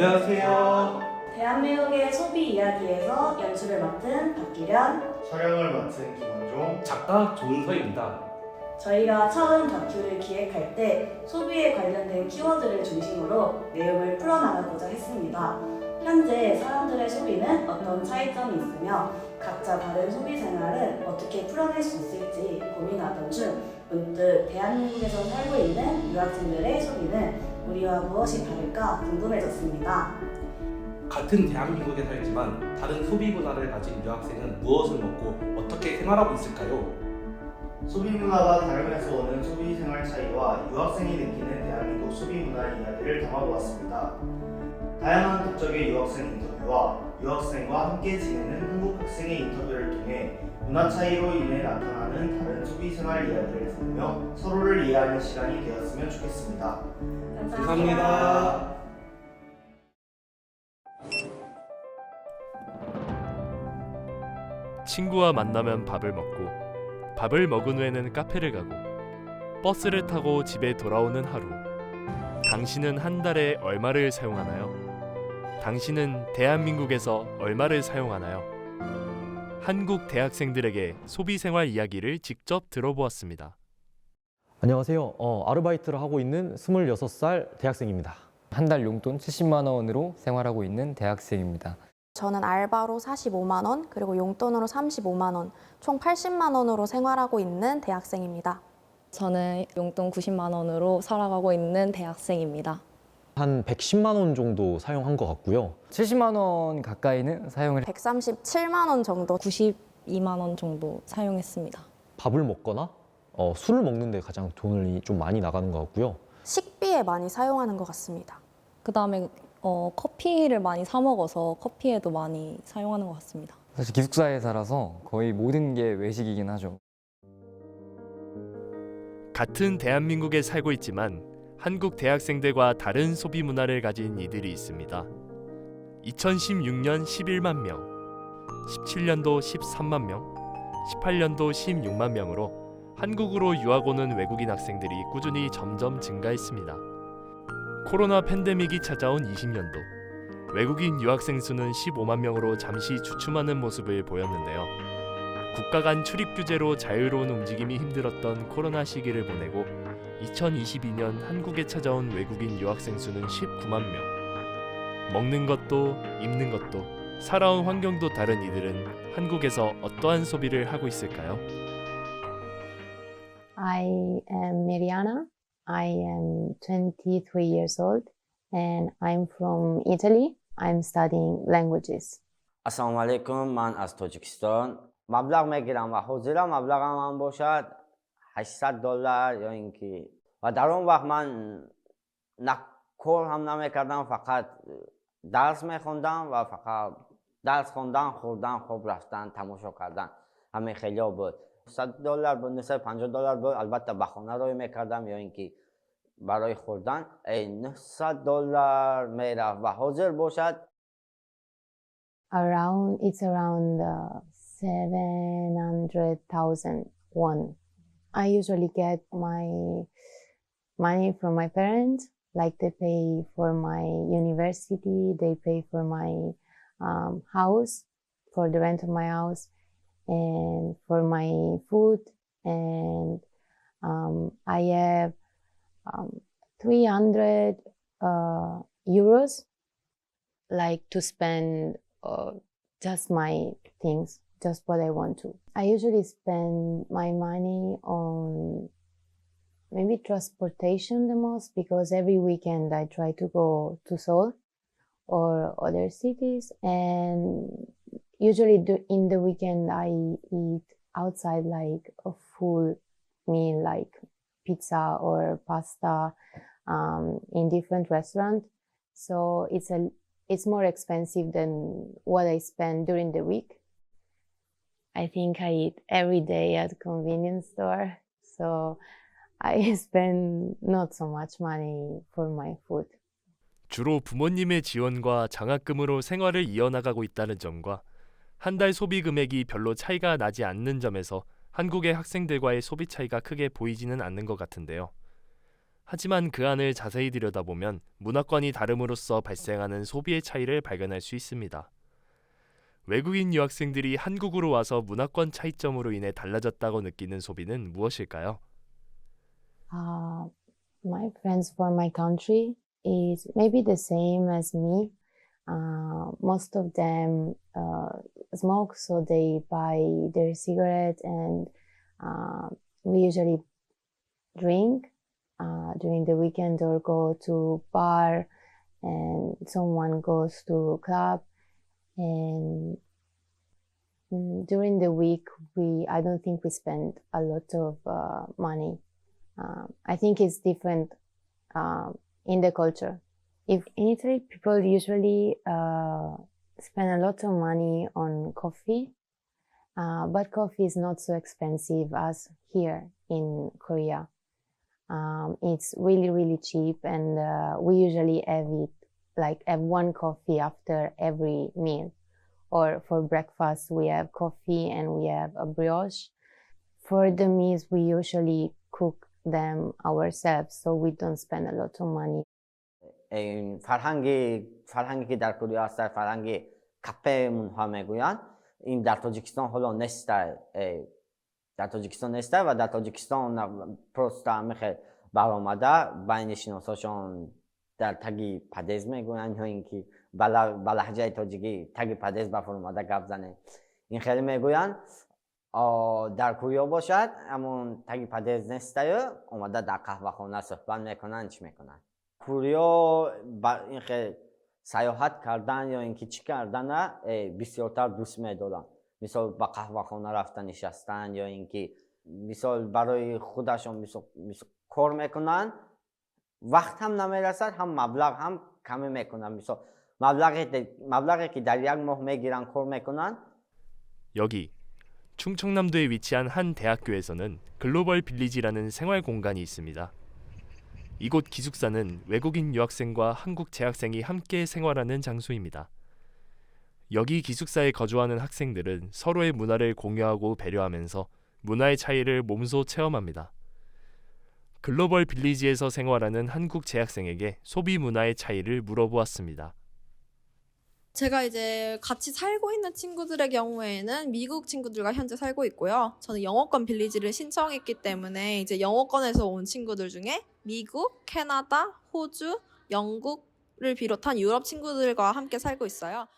안녕하세요. 대한민국의 소비 이야기에서 연출을 맡은 박기련, 촬영을 맡은 김원종, 작가 조은서입니다. 저희가 처음 다큐를 기획할 때 소비에 관련된 키워드를 중심으로 내용을 풀어나가고자 했습니다. 현재 사람들의 소비는 어떤 차이점이 있으며 각자 다른 소비 생활은 어떻게 풀어낼 수 있을지 고민하던 중 문득 대한민국에서 살고 있는 유학생들의 소비는 우리와 무엇이 다를까 궁금해졌습니다. 같은 대한민국에 살지만 다른 소비 문화를 가진 유학생은 무엇을 먹고 어떻게 생활하고 있을까요? 소비 문화가 다름에서 오는 소비 생활 차이와 유학생이 느끼는 대한민국 소비 문화 이야기를 담아보았습니다. 다양한 국적의 유학생 인터뷰와 유학생과 함께 지내는 한국 학생의 인터뷰를 통해 문화 차이로 인해 나타나는 다른 소비 생활 이야기를 들으며 서로를 이해하는 시간이 되었으면 좋겠습니다. 감사합니다. 친구와 만나면 밥을 먹고 밥을 먹은 후에는 카페를 가고 버스를 타고 집에 돌아오는 하루. 당신은 한 달에 얼마를 사용하나요? 당신은 대한민국에서 얼마를 사용하나요? 한국 대학생들에게 소비생활 이야기를 직접 들어보았습니다. 안녕하세요. 아르바이트를 하고 있는 26살 대학생입니다. 한 달 용돈 70만 원으로 생활하고 있는 대학생입니다. 저는 알바로 45만 원, 그리고 용돈으로 35만 원, 총 80만 원으로 생활하고 있는 대학생입니다. 저는 용돈 90만 원으로 살아가고 있는 대학생입니다. 한 110만 원 정도 사용한 것 같고요. 70만 원 가까이는 사용을 137만 원 정도. 92만 원 정도 사용했습니다. 밥을 먹거나 술을 먹는 데 가장 돈이 좀 많이 나가는 것 같고요. 식비에 많이 사용하는 것 같습니다. 그 다음에 커피를 많이 사 먹어서 커피에도 많이 사용하는 것 같습니다. 사실 기숙사에 살아서 거의 모든 게 외식이긴 하죠. 같은 대한민국에 살고 있지만 한국 대학생들과 다른 소비 문화를 가진 이들이 있습니다. 2016년 11만 명, 17년도 13만 명, 18년도 16만 명으로 한국으로 유학 오는 외국인 학생들이 꾸준히 점점 증가했습니다. 코로나 팬데믹이 찾아온 20년도, 외국인 유학생 수는 15만 명으로 잠시 주춤하는 모습을 보였는데요. 국가 간 출입 규제로 자유로운 움직임이 힘들었던 코로나 시기를 보내고 2022년 한국에 찾아온 외국인 유학생 수는 19만 명. 먹는 것도 입는 것도 살아온 환경도 다른 이들은 한국에서 어떠한 소비를 하고 있을까요? I am Miriana. I am 23 years old and I'm from Italy. I'm studying languages. السلام علیکم، من از تاجیکستان مبلغ میگیرم و حضور مبلغم هم باشد $800 یا اینکه و در اون وقت من نه کار هم نمیکردم، فقط درس میخوندم و فقط درس خوندن، خوردن، خوب رفتن، تماشا کردن، همین خیلی بود. $100 بود، $950 بود، البته به خانه روی میکردم یا اینکه برای خوردن $900 میرفت و حاضر باشد. It's around 700,000 won. I usually get my money from my parents, like they pay for my university, they pay for my house, for the rent of my house, and for my food, and I have 300 euros, like to spend just my things, just what I want to. I usually spend my money on maybe transportation the most, because every weekend I try to go to Seoul or other cities, and usually in the weekend I eat outside, like a full meal, like pizza or pasta in different restaurants. So it's more expensive than what I spend during the week. I think I eat every day at convenience store, so I spend not so much money for my food. 주로 부모님의 지원과 장학금으로 생활을 이어나가고 있다는 점과 한 달 소비 금액이 별로 차이가 나지 않는 점에서 한국의 학생들과의 소비 차이가 크게 보이지는 않는 것 같은데요. 하지만 그 안을 자세히 들여다보면 문화권이 다름으로써 발생하는 소비의 차이를 발견할 수 있습니다. 외국인 유학생들이 한국으로 와서 문화권 차이점으로 인해 달라졌다고 느끼는 소비는 무엇일까요? My friends for my country is maybe the same as me. Most of them smoke, so they buy their cigarette, and we usually drink during the weekend or go to bar, and someone goes to club, and during the week I don't think we spend a lot of money. I think it's different in the culture. If in Italy, people usually spend a lot of money on coffee, but coffee is not so expensive as here in Korea. It's really, really cheap, and we usually have one coffee after every meal. Or for breakfast, we have coffee and we have a brioche. For the meals, we usually cook them ourselves, so we don't spend a lot of money. این فرهنگی که در کره است در فرهنگ کافه منها میگویند این در تاجیکستان حالا نیست و در تاجیکستان پروست میخواد برآمده بین شناساشون در تگی پدیز میگویند یا اینکه با لهجه تاجیکی تگی پدیز بفرماده گپ زنه این خیلی میگویند در کره باشد اما تگی پدیز نیست اومده در قهوه خانه صحبت میکنن چی میکنن کوریا این خیلی سیاحت کردن یا اینکه چی کردن بسیارتر دوست میدارن مثال با قهوه خانه رفتن نشستن یا اینکه مثال برای خودشون مثال کار میکنن وقت هم نمیرسد هم مبلغ هم کمی میکنن مثال مبلغی که در یک ماه میگیرن کار میکنن. 여기 충청남도에 위치한 한 대학교에서는 글로벌 빌리지라는 생활 공간이 있습니다. 이곳 기숙사는 외국인 유학생과 한국 재학생이 함께 생활하는 장소입니다. 여기 기숙사에 거주하는 학생들은 서로의 문화를 공유하고 배려하면서 문화의 차이를 몸소 체험합니다. 글로벌 빌리지에서 생활하는 한국 재학생에게 소비 문화의 차이를 물어보았습니다. 제가 이제 같이 살고 있는 친구들의 경우에는 미국 친구들과 현재 살고 있고요. 저는 영어권 빌리지를 신청했기 때문에 이제 영어권에서 온 친구들 중에 미국, 캐나다, 호주, 영국을 비롯한 유럽 친구들과 함께 살고 있어요.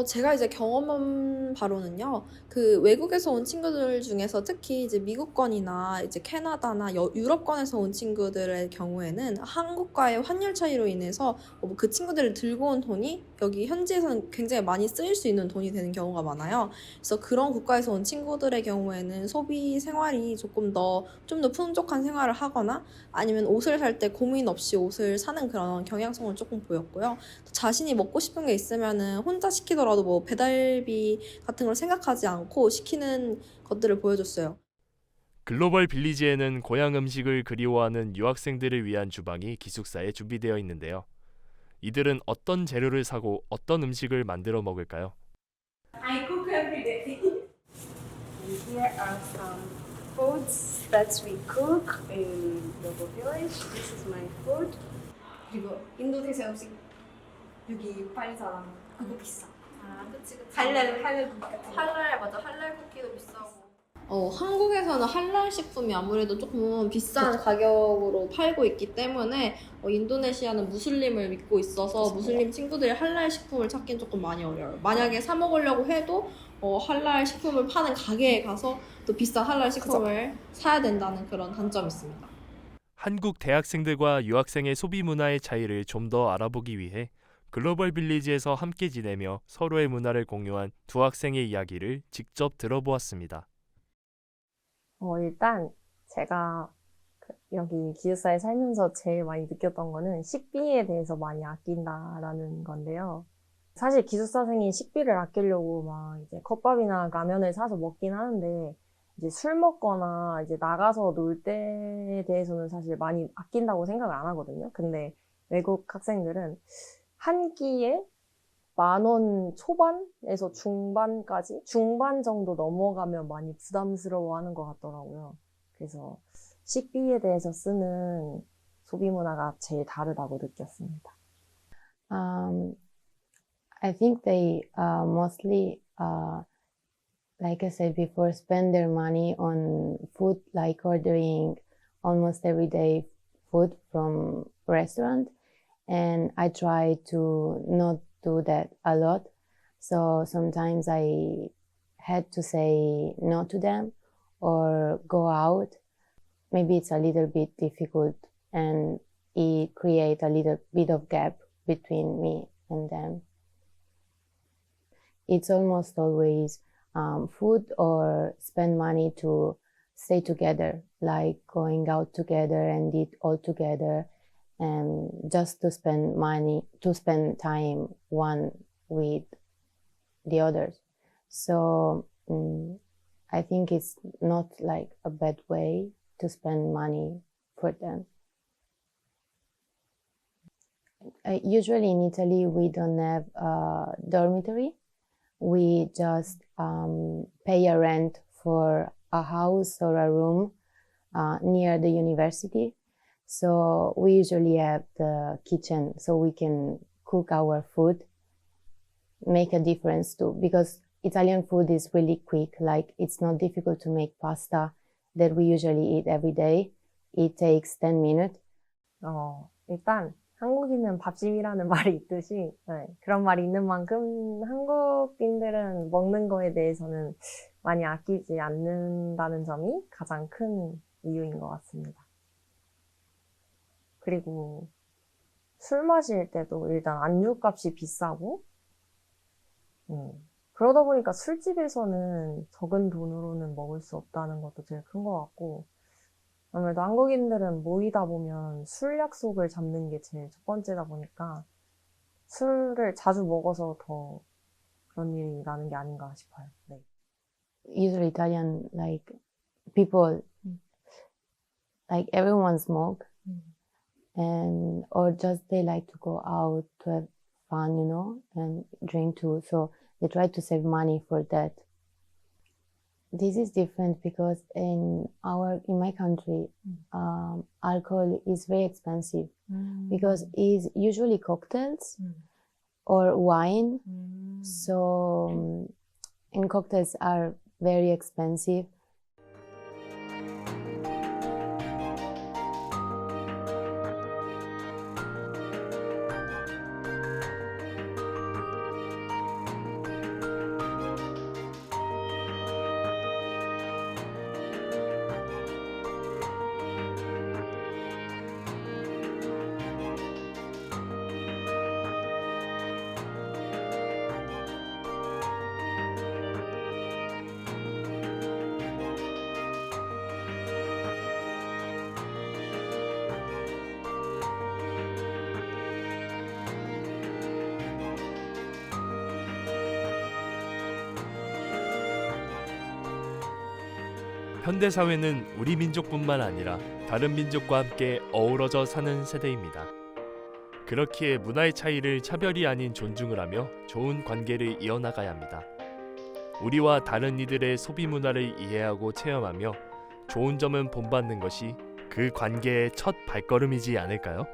제가 이제 경험한 바로는요, 그 외국에서 온 친구들 중에서 특히 이제 미국권이나 이제 캐나다나 유럽권에서 온 친구들의 경우에는 한국과의 환율 차이로 인해서 그 친구들을 들고 온 돈이 여기 현지에서는 굉장히 많이 쓰일 수 있는 돈이 되는 경우가 많아요. 그래서 그런 국가에서 온 친구들의 경우에는 소비 생활이 좀 더 풍족한 생활을 하거나 아니면 옷을 살 때 고민 없이 옷을 사는 그런 경향성을 조금 보였고요. 자신이 먹고 싶은 게 있으면은 혼자 시키더라도 뭐 배달비 같은 걸 생각하지 않고 시키는 것들을 보여줬어요. 글로벌 빌리지에는 고향 음식을 그리워하는 유학생들을 위한 주방이 기숙사에 준비되어 있는데요. 이들은 어떤 재료를 사고 어떤 음식을 만들어 먹을까요? I cook every day. Here are some foods that we cook in Yogo Village. This is my food. 그리고 인도네시아 음식 여기 파리사랑 그거 비싸. 아, 그치. 할랄 쿠키. 맞아. 할랄 쿠키도 비싸고. 한국에서는 할랄 식품이 아무래도 조금 비싼 가격으로 팔고 있기 때문에 인도네시아는 무슬림을 믿고 있어서 무슬림 친구들이 할랄 식품을 찾기는 조금 많이 어려워요. 만약에 사 먹으려고 해도 할랄 식품을 파는 가게에 가서 또 비싼 할랄 식품을 사야 된다는 그런 단점이 있습니다. 한국 대학생들과 유학생의 소비 문화의 차이를 좀 더 알아보기 위해 글로벌 빌리지에서 함께 지내며 서로의 문화를 공유한 두 학생의 이야기를 직접 들어보았습니다. 일단 제가 여기 기숙사에 살면서 제일 많이 느꼈던 거는 식비에 대해서 많이 아낀다라는 건데요. 사실 기숙사생이 식비를 아끼려고 막 이제 컵밥이나 라면을 사서 먹긴 하는데 이제 술 먹거나 이제 나가서 놀 때에 대해서는 사실 많이 아낀다고 생각을 안 하거든요. 근데 외국 학생들은 한 끼에 10,000원 초반에서 중반 정도 넘어가면 많이 부담스러워하는 것 같더라고요. 그래서 식비에 대해서 쓰는 소비 문화가 제일 다르다고 느꼈습니다. I think they mostly, like I said before, spend their money on food, like ordering almost every day food from restaurant. And I try to not do that a lot. So sometimes I had to say no to them or go out. Maybe it's a little bit difficult and it creates a little bit of gap between me and them. It's almost always food or spend money to stay together, like going out together and eat all together, and just to spend money, to spend time one with the others. So I think it's not like a bad way to spend money for them. Usually in Italy, we don't have a dormitory. We just pay a rent for a house or a room near the university. So we usually have the kitchen so we can cook our food, make a difference too, because Italian food is really quick. Like, it's not difficult to make pasta that we usually eat every day. It takes 10 minutes. 일단 한국인은 밥심이라는 말이 있듯이 그런 말이 있는 만큼 한국인들은 먹는 거에 대해서는 많이 아끼지 않는다는 점이 가장 큰 이유인 것 같습니다. 그리고 술 마실 때도 일단 안주값이 비싸고 그러다 보니까 술집에서는 적은 돈으로는 먹을 수 없다는 것도 제일 큰 것 같고, 아무래도 한국인들은 모이다 보면 술 약속을 잡는 게 제일 첫 번째다 보니까 술을 자주 먹어서 더 그런 일이 나는 게 아닌가 싶어요. 네. Usually Italian, like, people, like, everyone smoke, and or just they like to go out to have fun, you know, and drink too. So they try to save money for that. This is different because in my country, alcohol is very expensive because it's usually cocktails or wine. So, and cocktails are very expensive. 현대 사회는 우리 민족뿐만 아니라 다른 민족과 함께 어우러져 사는 세대입니다. 그렇기에 문화의 차이를 차별이 아닌 존중을 하며 좋은 관계를 이어나가야 합니다. 우리와 다른 이들의 소비 문화를 이해하고 체험하며 좋은 점은 본받는 것이 그 관계의 첫 발걸음이지 않을까요?